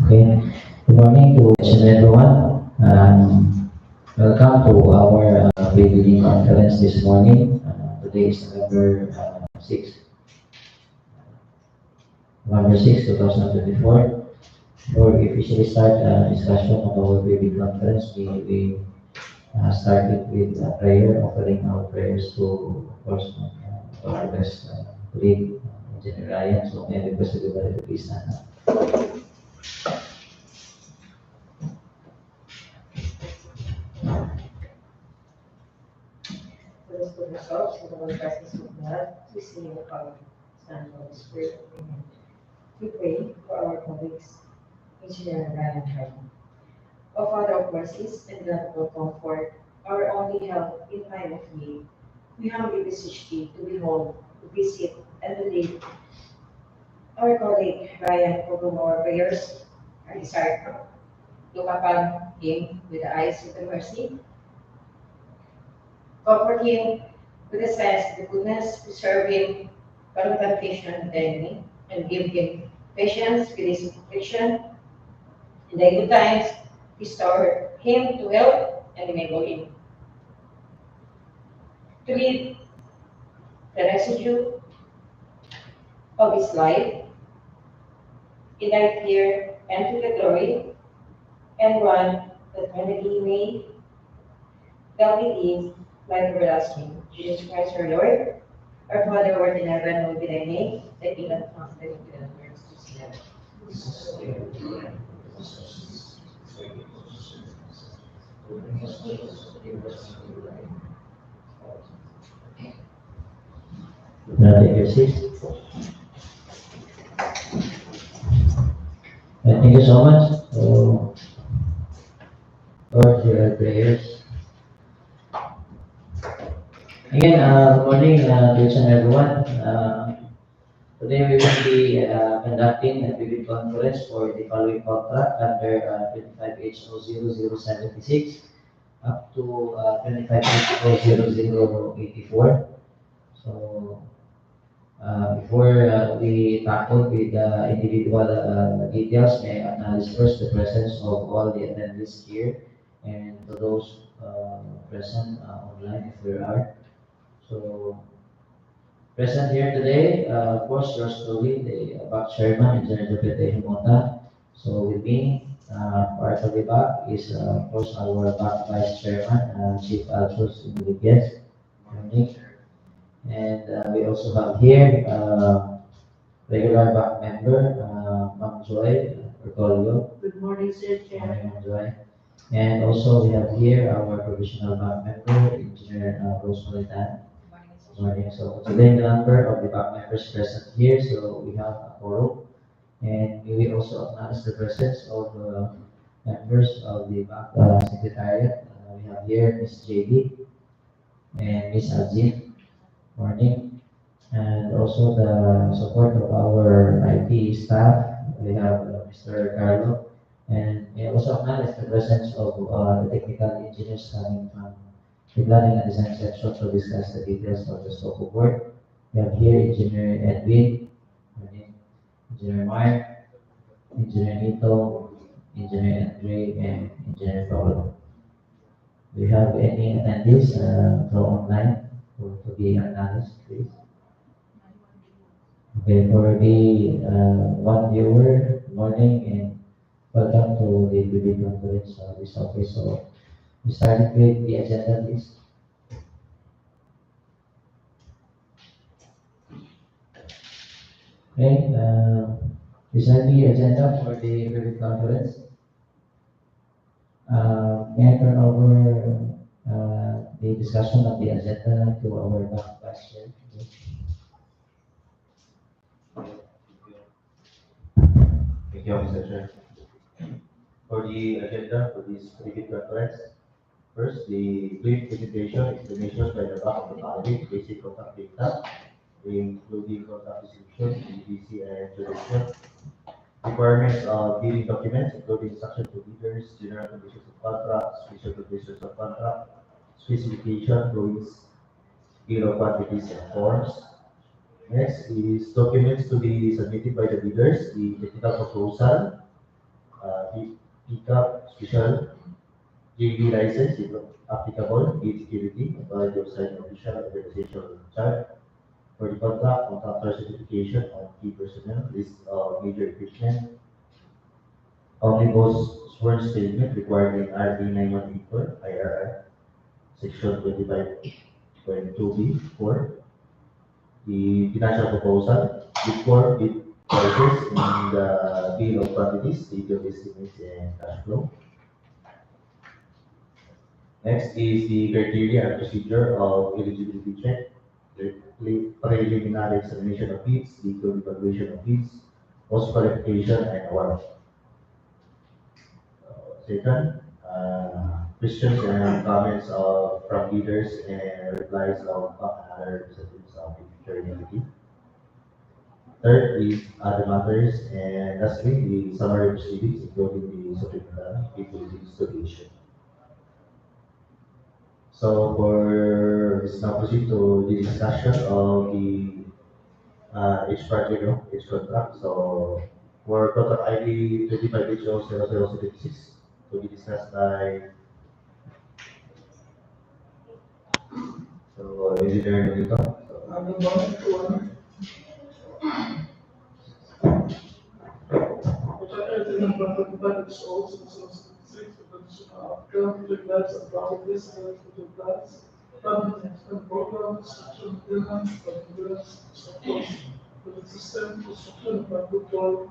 Okay. Good morning to each and everyone. Welcome to our weekly conference this morning. Today is November 6, 2024. Before we officially start discussion of our weekly conference, we started with a prayer, offering our prayers to, of course, our best colleague, Engineer Ryan. So may I request everybody to please stand up. For us to resolve in our presence of God, we see the Father, Son, and Holy Spirit. Amen. We pray for our colleagues, Engineer Ryan Harden. O Father of mercies and God of all comfort, our only help in time of need, we humbly beseech thee to behold, to visit, and to lead our colleague Ryan for whom our prayers are desired. Look upon him with the eyes of the mercy. Comfort him with a sense of the goodness, preserve him from temptation and enemy, and give him patience with his affliction. In the good times, restore him to health and enable him to live the residue of his life in thy fear and to the glory, and grant that when he may thou believe life everlasting. Jesus Christ our Lord, our Father who art in heaven, hallowed be thy name, thy kingdom come, thy will be done on earth as it is in heaven. Now take your seats. Thank you so much. So, Lord, hear our prayers. Again, good morning to each and everyone. Today we will be conducting a video conference for the following contract under 25HO00076 up to 25HO00084. So, before we tackle with individual details, may I acknowledge first the presence of all the attendees here and to those present online if there are. So, present here today, of course, yours truly, the BAC Chairman, Engineer Mota. So, with me, part of the BAC is, of course, our BAC Vice Chairman, Chief Alphonse Ingredients. And we also have here regular BAC member, Ma'am Joy Portfolio. Good morning, Sir Chair. Ma'am Joy. And also we have here our provisional BAC member, Engineer Rose Molitan. Good morning. So today the number of the BAC members present here, so we have a quorum. And we will also acknowledge the presence of members of the BAC Secretariat. We have here Ms. JD and Ms. Ajit. Morning. And also the support of our IT staff. We have Mr. Carlo. And we also acknowledge the presence of the technical engineers coming from the planning and design section to discuss the details of the scope of work. We have here Engineer Edwin, Engineer Mark, Engineer Nito, Engineer Andre, and Engineer Paolo. Do you have any attendees from online to be acknowledged, please? Okay, for the one viewer, good morning and welcome to the video conference this office. So we started with the agenda, please. Okay, is that the agenda for the video conference? May I turn over the discussion of the agenda to our vice chair? Thank you, Mr. Chair. For the agenda for this cricket conference, first, the brief presentation explanations by the back of the Parale, basic contact data, including contact description, EDC and duration, requirements of bidding documents, including instruction to bidders, general conditions of contract, special conditions of contract, specification, drawings, bill of quantities and forms. Next is documents to be submitted by the bidders, the technical proposal, pickup special JV license if applicable, gate security, authority of signing official organizational chart for the contractor certification on key personnel, list of major equipment, omnibus sworn statement required in RD 9184 IRR, section 25.2B4, the financial proposal, before bid prices in the bill of quantities, detailed estimates and cash flow. Next is the criteria and procedure of eligibility check, the preliminary examination of bids, detailed evaluation of bids, post qualification and award. Second, questions and comments from leaders and replies of other representatives of the future entity. Third is other matters, and lastly, the summary proceedings, including the supplemental utilities solution. So for this now proceed to the discussion of the each project, each contract. So for contract ID 25HO0076 to be discussed by engineer Nito. Contractor number 25HO0076 currently plans and properties for the plans, planning and program, construction, maintenance, continuous structures with the system construction of Paculob,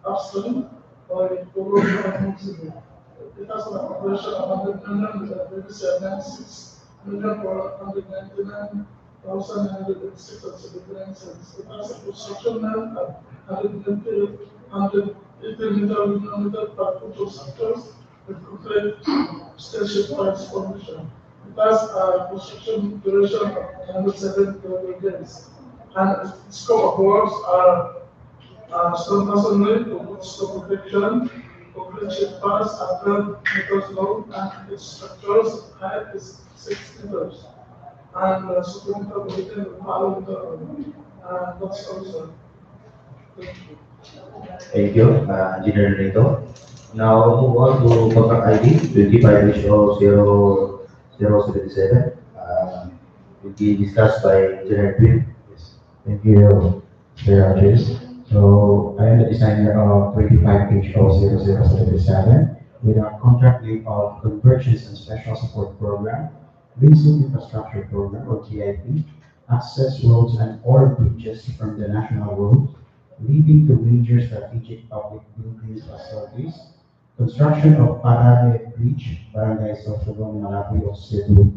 Upstream by Dumanjug, Cebu. It has an operation of 100 million with a previous analysis, million for 199,906 and 79 cents. It has a construction land at 180 millimeter Paculob sectors with complete station price formation. It has a construction duration of 107 days. And its scope of works are stone masonry, concrete stone protection, concrete sheet bars at 12 meters long, and its structures height is 6 meters. And supplemental weighting with power and that's also. Thank you. Thank you, Engineer Nito. Now move on to contract ID 25HO0077. Will be discussed by Engineer Twin. Yes. Thank you, Sir Arches. So I am the designer of 25HO0077 with our contract name of Convergence and Special Support Program, Basic Infrastructure Program or GIP, access roads and or bridges from the national roads, leading to major strategic public buildings facilities, construction of Parale Bridge, Barangay Sorsogon, Malabuyoc, Cebu,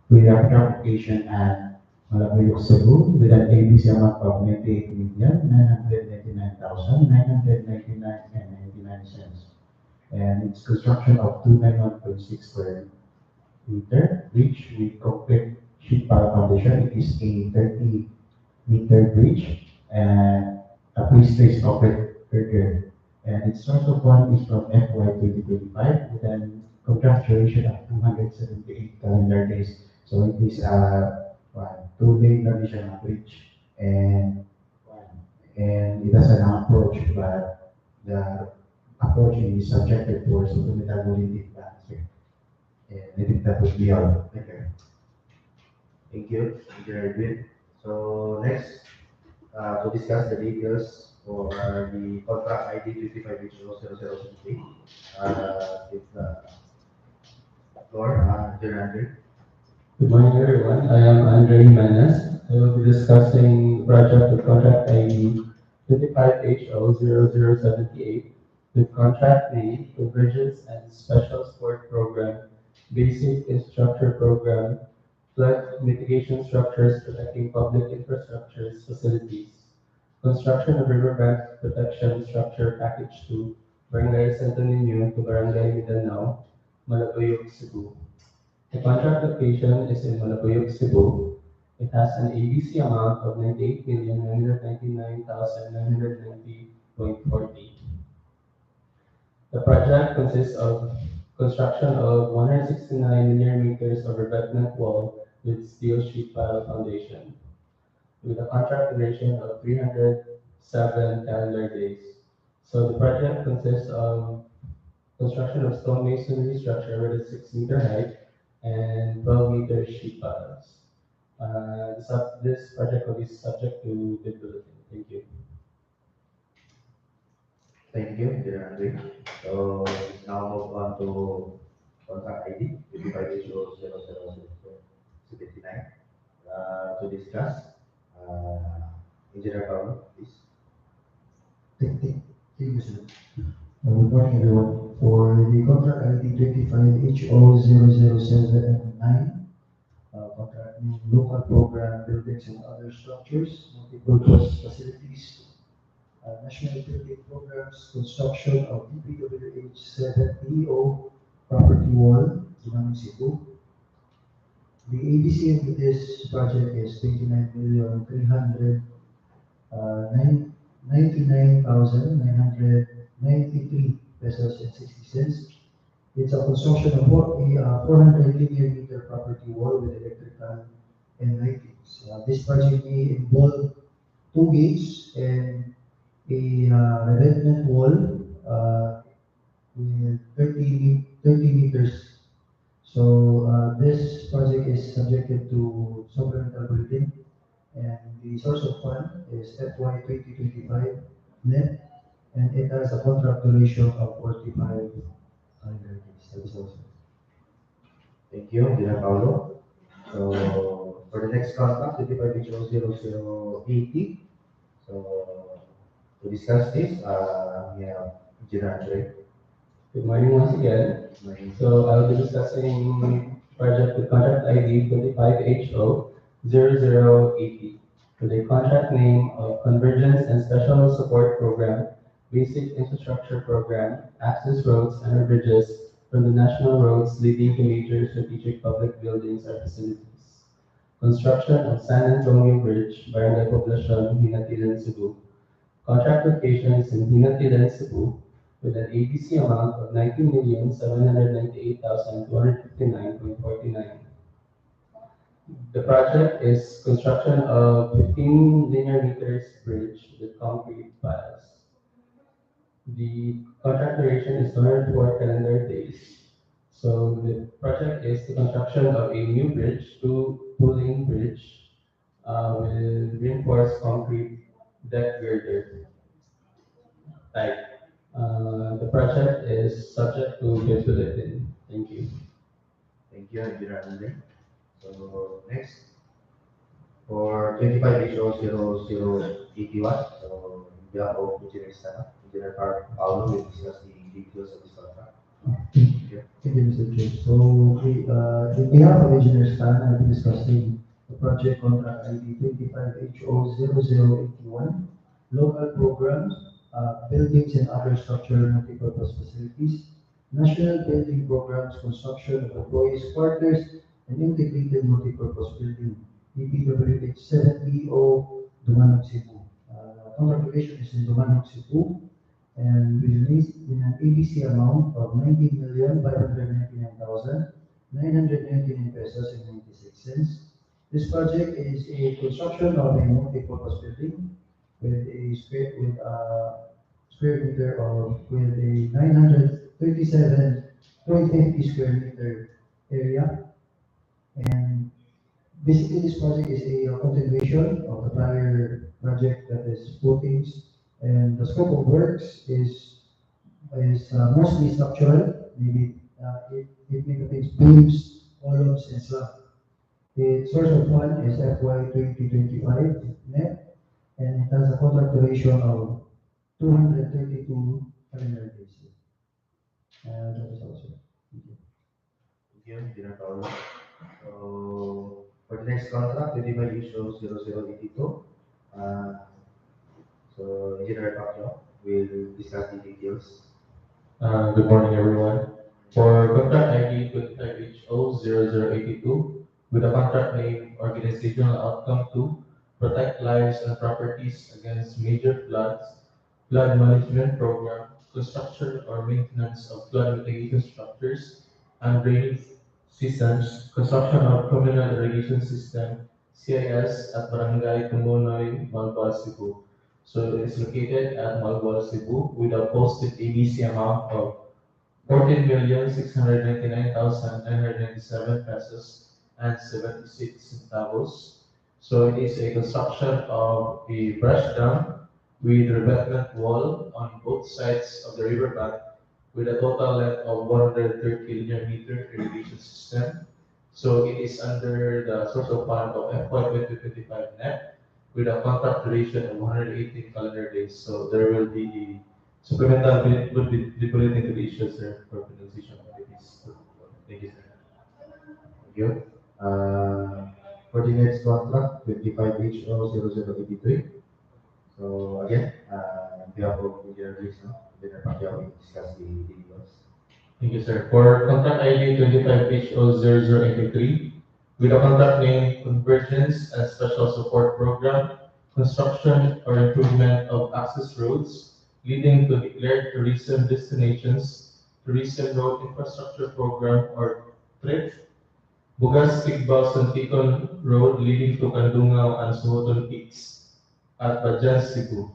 with a application at Malabuyoc, Cebu, with an ABC amount of 98,999,999.99 and its construction of 291.6 square meter bridge with complete sheet pile foundation. It is a 30-meter bridge and a pre-stressed concrete girder. And its source of fund is from FY 2025 with a contract duration of 278 calendar days. So it is a 2-lane traditional bridge and it has an approach, but the approach is subjected towards supplemental volunteer plans here. And I think that would be all. Thank you. Thank you, Engineer Twin. So next, to discuss the details for the contract ID 25HO0078. It's the floor, Engineer Andre. Good morning, everyone. I am Andre Jimenez. I will be discussing the project with contract ID 25HO0078 with contract name Convergence and Special Support Program, Basic Infrastructure Program, Flood Mitigation Structures Protecting Public Infrastructures Facilities, Construction of Riverbank Protection Structure Package 2, Barangay Niño to Barangay Mindanao, Malabuyoc, Cebu. The contract location is in Malabuyoc, Cebu. It has an ABC amount of 98,999,990.40. The project consists of construction of 169 linear meters of revetment wall with steel sheet pile foundation, with a contract duration of 307 calendar days. So the project consists of construction of stone masonry structure with a 6-meter height and 12-meter sheet piles. This project will be subject to bid bulletin. Thank you. Thank you, Engineer Andre. So let's now move on to contract ID 25HO0079 to discuss. Engineer Paolo, please. Thank you, sir. Good morning, everyone. For the contract ID 25HO0079, contract means local program buildings and other structures, multi-purpose facilities, national building programs, construction of DPWH 7th DEO property wall, Dumanjug, Cebu. The ABC of this project is 29,300,000 99,993 pesos and 60 cents. It's a construction of 400 linear meter property wall with electrical and lightings. This project may involve 2 gates and a revetment wall with 30 meters. So this project is subjected to supplemental bulletin, and the source of fund is FY 2025 net, and it has a contract duration of 45 calendar days. That is also. Thank you, Engineer Paolo. So for the next contract, 25HO0080. So to discuss this, we have Engineer Andre. Good morning once again. So I will be discussing project with contract ID 25HO0080 with a contract name of Convergence and Special Support Program, Basic Infrastructure Program, Access Roads and Bridges from the national roads leading to major strategic public buildings or facilities. Construction of San Antonio Bridge, Barangay Poblacion, Hinatilan, Cebu. Contract location is in Hinatilan, Cebu, with an ABC amount of 19,798,259.49. The project is construction of 15 linear meters bridge with concrete piles. The contract duration is 104 calendar days. So the project is the construction of a new bridge, two-lane bridge with reinforced concrete deck girder type. The project is subject to bid bulletin. Thank you. Thank you, Engineer Andre. So next, for 25HO0081, so on behalf of Engineer Sana, Engineer Paolo will discuss the details of this contract. Thank you, Mr. Chair. So, in behalf of Engineer Stan, I'll be discussing the project contract ID 25HO0081, local programs, buildings and other structural multipurpose facilities, national building programs, construction of employees' quarters, and integrated multipurpose building, DPWH 7th DEO, Dumanjug, Cebu. Contract location is in Dumanjug, Cebu, and we released in an ABC amount of 19,599,999 pesos and 96 cents. This project is a construction of a multi-purpose building with a square meter of with a 937.50 square meter area. And basically, this project is a continuation of the prior project, that is footings, and the scope of works is mostly structural. Maybe it may contains beams, columns, and slab. The source of fund is FY 2025 net, and it has a contract duration of 232 calendar days. That is also. Thank you. Thank you, Engineer Paolo. So for the next contract, 25HO0082, so Engineer Paculob will discuss the details. Good morning, everyone. For contract ID 25HO0082, with a contract name Organizational Outcome 2, protect lives and properties against major floods, flood management program, construction or maintenance of flood mitigation structures and drainage systems, construction of communal irrigation system, CIS at Barangay Tumunoy, Malabal, Cebu. So it is located at Malabal, Cebu with a posted ABC amount of 14,699,997 pesos and 76 centavos. So it is a construction of a brush dam with revetment wall on both sides of the riverbank with a total length of 130 linear meter irrigation system. So it is under the source of fund of FY 2025 net with a contract duration of 118 calendar days. So there will be a supplemental liquidity to the issue, sir, for finalization of this. Thank you, sir. Thank you. For the next contract, 25HO0083. So again, on behalf of Engineer Luis, no, Engineer Pacquiao, we discuss the details. Thank you, sir. For contract ID 25HO0083, with a contract name Convergence and Special Support Program, construction or improvement of access roads leading to declared tourism destinations, tourism road infrastructure program or TRIP, Bugas Tigbao Santikon Road leading to Kandungaw and Suhoton Peaks at Bajan, Cebu.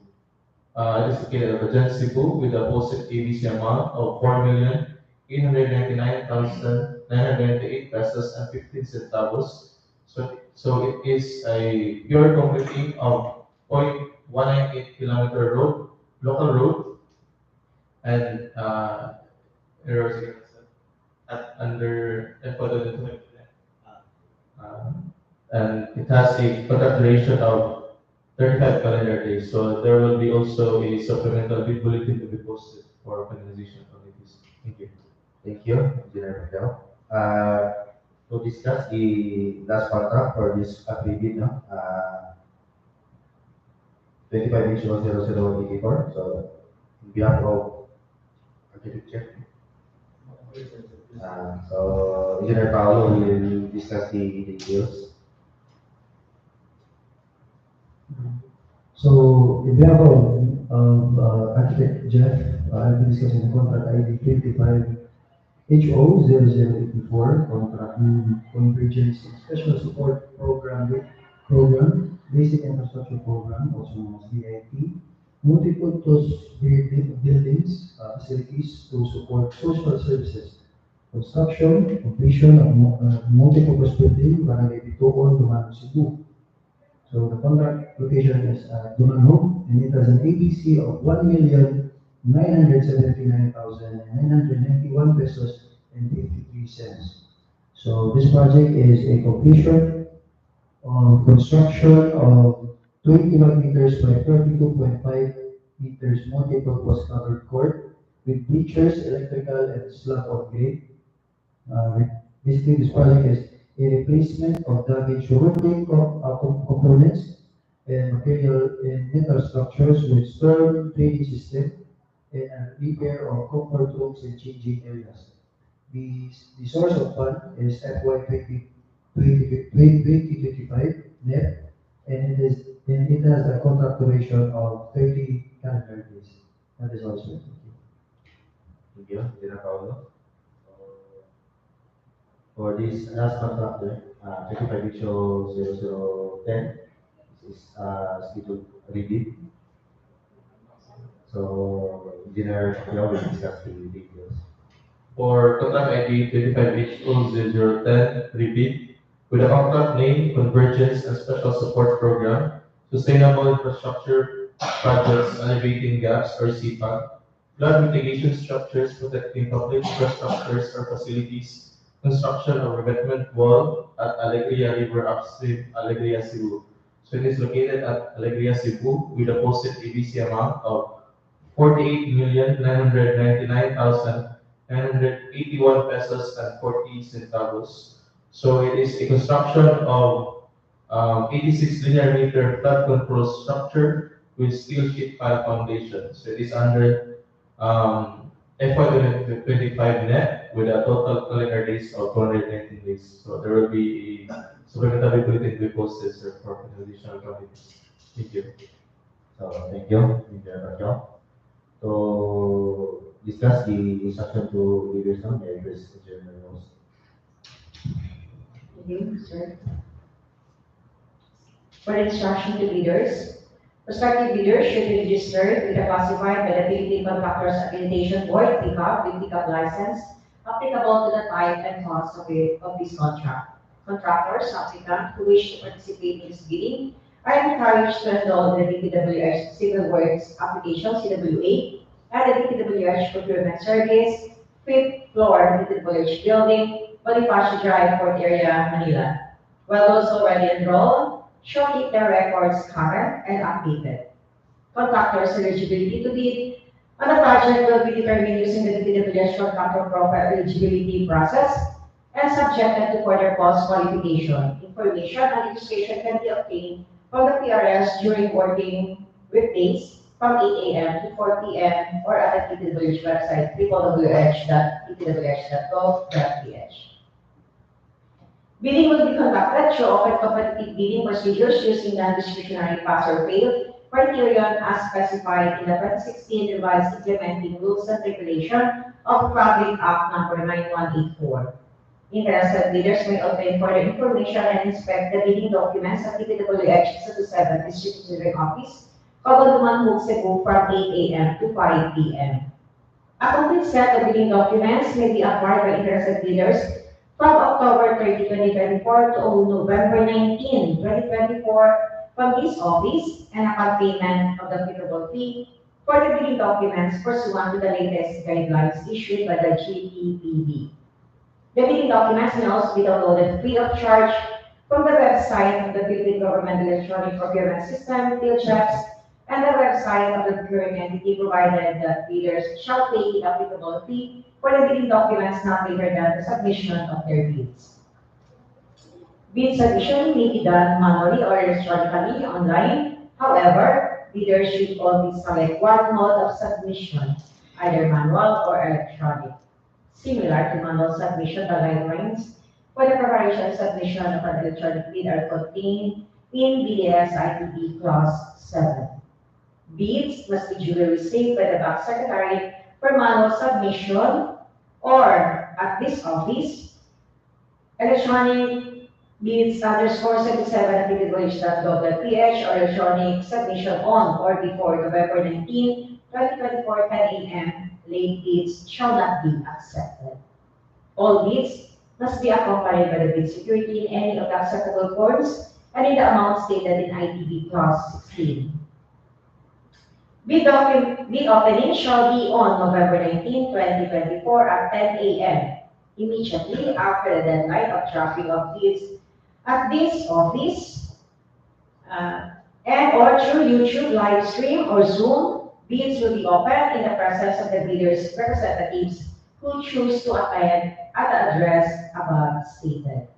It is located at Bajan, Cebu with a posted ABC amount of 4,899,998 pesos and 15 centavos. So it is a pure completing of 0.198 kilometer road, local road, and under FY 2025. And it has a contract duration of 35 calendar days. So there will be also a supplemental bid bulletin to be posted for finalization of this. Thank you. Thank you, Engineer Pacquiao. To discuss the last contract for this agreement, no, 25HO0084. So, on behalf of architecture, so Engineer Paolo will discuss the details. So, in behalf of Architect Jeff, I'll be discussing the contract ID 25HO0084, contract Convergence Special Support Program, Basic Infrastructure Program, also known as BIP, multi-purpose buildings, facilities to support social services, construction, completion of multi-purpose building, Barangay Dumanjug, Cebu. So the contract location is Dumanjug, and it has an ABC of 1,979,991 pesos and 53 cents. So this project is a completion of construction of 21 meters by 32.5 meters multi-purpose covered court with bleachers, electrical, and slab on grade. Basically, this project is a replacement of damaged roofing components and material and metal structures with storm drainage system and a repair of comfort rooms and changing areas. The source of fund is FY 2025 net, and it has a contract duration of 30 calendar days. That is also it. Thank you, Engineer Paolo. For this last contract, 25HO0010, this is scheduled rebid. So, Engineer Pacquiao will discuss the details. For contract ID 25HO0010 rebid with a contract name Convergence and Special Support Program, Sustainable Infrastructure Projects Alleviating Gaps or CPAG, flood mitigation structures protecting public infrastructures or facilities, construction of revetment wall at Alegria River Upstream, Alegria, Cebu. So it is located at Alegria, Cebu with a posted ABC amount of 48,999,981 pesos and 40 centavos. So it is a construction of 86 linear meter flood control structure with steel sheet pile foundation. So it is under FY 2025 net with a total calendar days of 219 days. So there will be a supplementary bulletin to be posted, sir, for additional quantities. Thank you. So, thank you, Engineer Pacquiao. To discuss the instruction to leaders now, may I address Engineer Rose. Thank you, sir. For instruction to leaders, Prospective bidders should be registered with the classified by the Philippine Contractors Accreditation Board, PCAB, with PCAB license, applicable to the type and cost of this contract. Contractors, applicants who wish to participate in this bidding are encouraged to enroll in the DPWH Civil Works Application, CWA, at the DPWH Procurement Service, 5th floor, DPWH Building, Bonifacio Drive, Port Area, Manila. While those already enrolled should keep their records current and updated. Contractors' eligibility to bid on the project will be determined using the DPWH contractor profile eligibility process and subjected to further post-qualification. Information and registration can be obtained from the PRS during working weekdays from 8 a.m. to 4 p.m. or at the DPWH website www.dpwh.gov.ph. Bidding will be conducted through open competitive bidding procedures using non-discretionary pass or fail criterion as specified in the 2016 revised implementing rules and regulation of Public Act number 9184. Interested bidders may obtain further information and inspect the bidding documents at DPWH Cebu 7th District Engineering Office, Dumanjug, Cebu from 8 a.m. to 5 p.m. A complete set of bidding documents may be acquired by interested bidders from October 30, 2024 to November 19, 2024 from this office and upon payment of the applicable fee for the bidding documents pursuant to the latest guidelines issued by the GPPB. The bidding documents may also be downloaded free of charge from the website of the Philippine Government Electronic Procurement System, PhilChex, and the website of the procuring entity, provided that bidders shall pay the applicable fee for the bidding documents not later than the submission of their bids. Bid submission may be done manually or electronically online. However, bidders should only select one mode of submission, either manual or electronic. Similar to manual submission, the guidelines for the preparation and submission of an electronic bid are contained in BDS ITB Clause 7. Bids must be duly received by the Bank Secretary for manual submission or at this office. Electronic bids _77 at DPWH.gov.ph or electronic submission on or before November 19, 2024, 10 a.m. Late bids shall not be accepted. All bids must be accompanied by the bid security in any of the acceptable forms and in the amount stated in ITB Clause 16. Bid opening shall be on November 19, 2024 at 10 a.m. immediately after the deadline of drafting of bids at this office and or through YouTube live stream or Zoom. Bids will be opened in the presence of the bidders' representatives who choose to attend at the address above stated.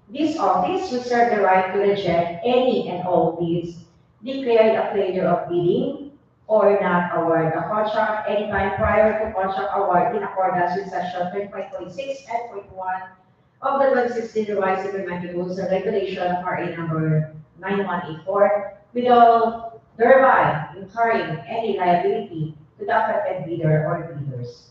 This office reserves the right to reject any and all bids declared a failure of bidding or not award the contract anytime prior to contract award in accordance with section 35.6 and 0.1 of the 2016 revised implementing rules and regulation of RA number 9184 without thereby incurring any liability to the affected bidder or bidders.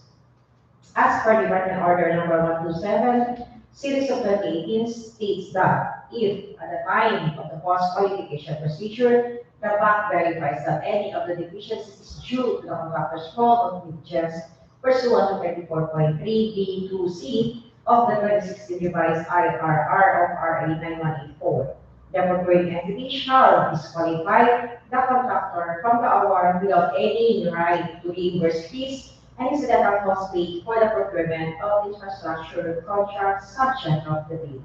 As per Department Order number 127, series of 2018 states that if at the time of the post-qualification procedure, the bank verifies that any of the deficiencies is due to the contractor's fault or negligence pursuant to 34.3B2C of the 2016 revised IRR of RA 9184. The procuring entity shall disqualify the contractor from the award without any right to reimburse fees and incidental costs paid for the procurement of infrastructure contracts subject of the bid.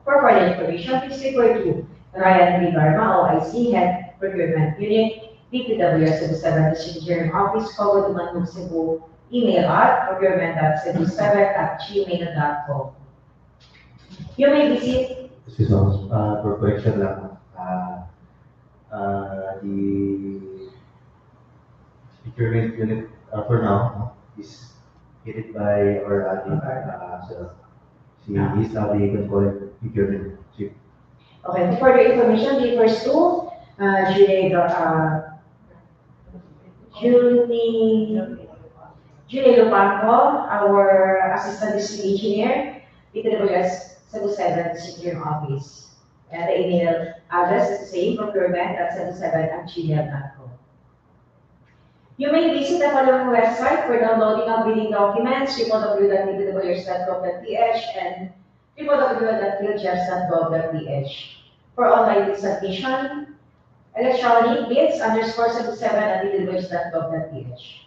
For further information, please refer to Ryan B. Garma, OIC, Head Procurement Unit, DPWH Cebu 7th District Engineering Office, Dumanjug, Cebu, email at procurement.cebu7th@gmail.com. You may visit. Excuse me, for correction lang, the procurement unit for now is headed by our ating so he's now the procurement chief. Okay, for further information, refers to Julie Lupanco, our Assistant District Engineer, DPWH Cebu 7th District Engineering Office. And the email address is the same, procurement@cebu7th@gmail.com. You may visit the following website for downloading of bidding documents: www.dpwh.gov.ph and www.philjeps.gov.ph. For online bid submission, electronic bids_77@dpwh.gov.ph.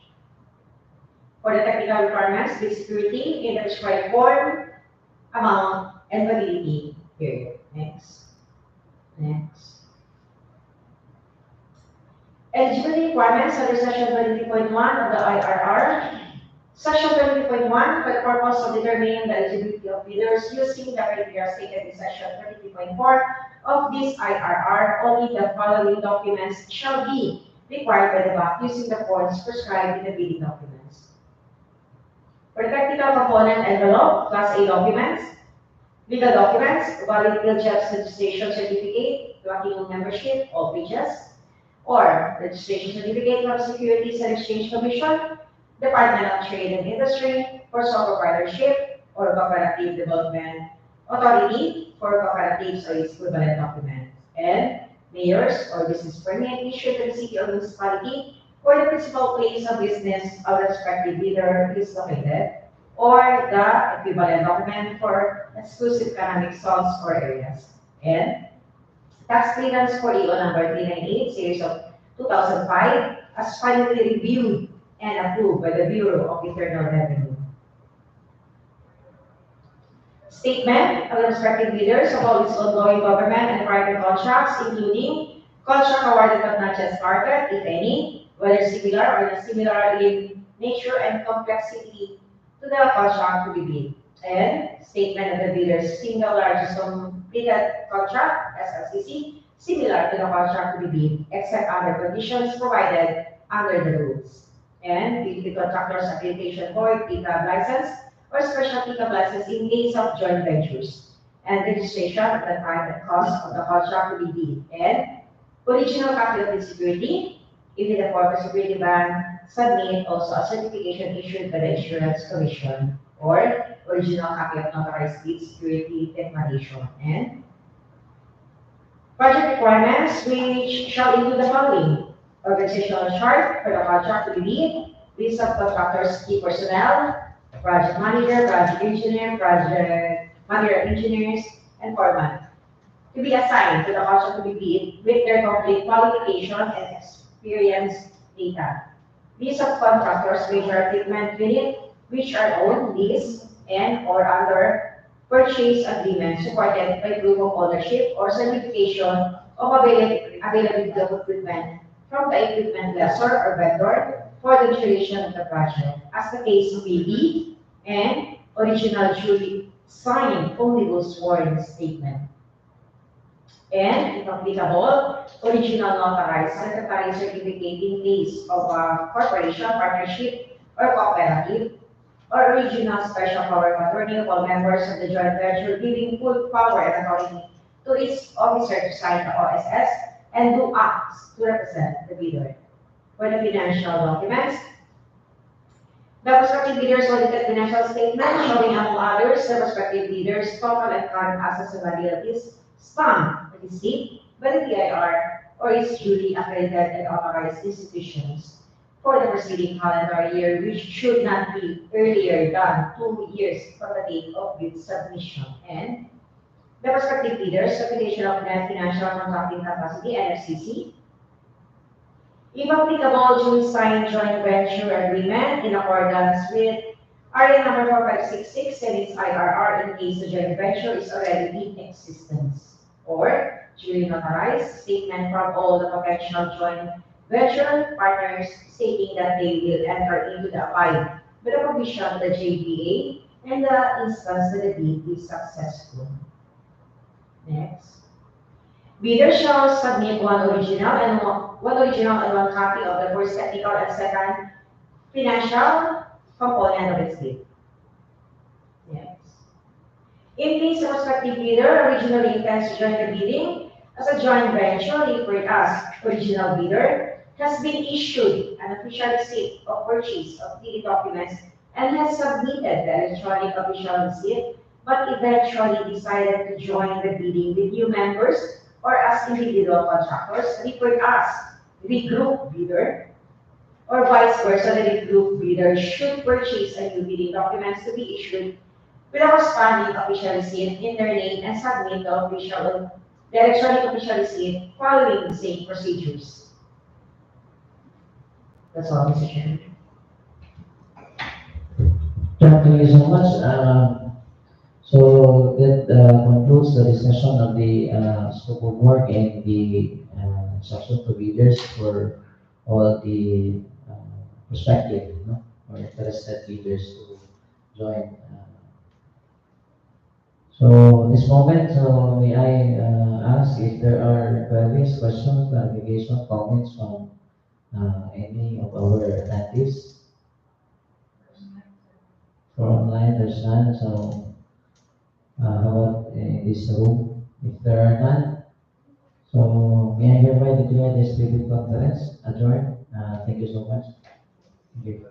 For the technical requirements, bid security in the prescribed form, amount, and validity period. Next. Eligibility requirements under section 23.1 of the IRR. Section 23.1, for the purpose of determining the eligibility of bidders using the criteria stated in section 23.4 of this IRR, only the following documents shall be required by the bank using the forms prescribed in the bidding documents. For the technical component envelope, Class A documents, legal documents, valid PhilJEPS registration certificate, tracking membership, all pages, or registration certificate from Securities and Exchange Commission, Department of Trade and Industry, for sole proprietorship or cooperative development authority for cooperatives or its equivalent documents, and mayor's or business permit issued to the city or municipality where the principal place of business of the respective bidder is located, or the equivalent document for exclusive economic zones or areas, and tax clearance for EO number 398, series of 2005, as finally reviewed and approved by the Bureau of Internal Revenue. Statement of the respective bidders of all its ongoing government and private contracts, including contract awarded but not yet started, if any, whether similar or not similar in nature and complexity to the contract to be bid. And statement of the bidder's single largest completed contract, SLCC, similar to the contract to be bid, except under conditions provided under the rules. And the contractor's accreditation board, PICAB license, or special PICAB license in case of joint ventures, and registration at the time and cost of the contract to be bid. And original copy of the security, if in the form of security bond, submit also a certification issued by the Insurance Commission, or original copy of notarized bid security declaration. And project requirements, which shall include the following: organizational chart for the contract to be bid, list of contractors' key personnel, project manager, project engineer, project manager engineers, and foreman to be assigned to the contract to be bid with their complete qualification and experience data. List of contractors, major equipment unit, which are owned, leased, and or under purchase agreement supported by proof of ownership or certification of availability of equipment from the equipment lessor or vendor for the duration of the project, as the case may be, and original duly signed omnibus warrant statement. And, if applicable, original notarized secretary certificate in case of a corporation, partnership, or cooperative, or original special power of attorney of all members of the joint venture giving full power and authority to its officer to sign the OSS and do acts to represent the bidder. For the financial documents, the prospective bidder's audited financial statement showing, among others, the prospective bidder's total and current assets and liabilities stamped and received by the BIR or its duly accredited and authorized institutions for the preceding calendar year, which should not be earlier than 2 years from the date of bid submission. And the prospective bidder's certification of net financial contracting capacity, NFCC, if applicable, duly signed joint venture agreement in accordance with RA number 4566 and its IRR in case the joint venture is already in existence, or duly notarized statement from all the potential joint venture partners stating that they will enter into the abide by the provision of the JVA and the instance that the bid is successful. Next. Bidder shall submit one original and one copy of the first technical and second financial component of its bid. Yes. In case the prospective bidder originally intends to join the bidding as a joint venture referred as original bidder, has been issued an official receipt of purchase of bidding documents and has submitted the electronic official receipt but eventually decided to join the bidding with new members or as individual contractors, referred as the group bidder, or vice versa, the group bidder should purchase a new bidding documents to be issued with a corresponding official receipt in their name and submit the electronic official receipt following the same procedures. That's all, Mr. Chairman. Thank you so much. So that concludes the discussion of the scope of work and the instruction to leaders for all the prospective, or interested leaders to join. So this moment, so may I ask if there are queries, questions, clarification, comments from any of our attendees? For online, there's none. So how about in this room? If there are none, so may I hereby declare this video conference adjourned. Thank you so much. Thank you.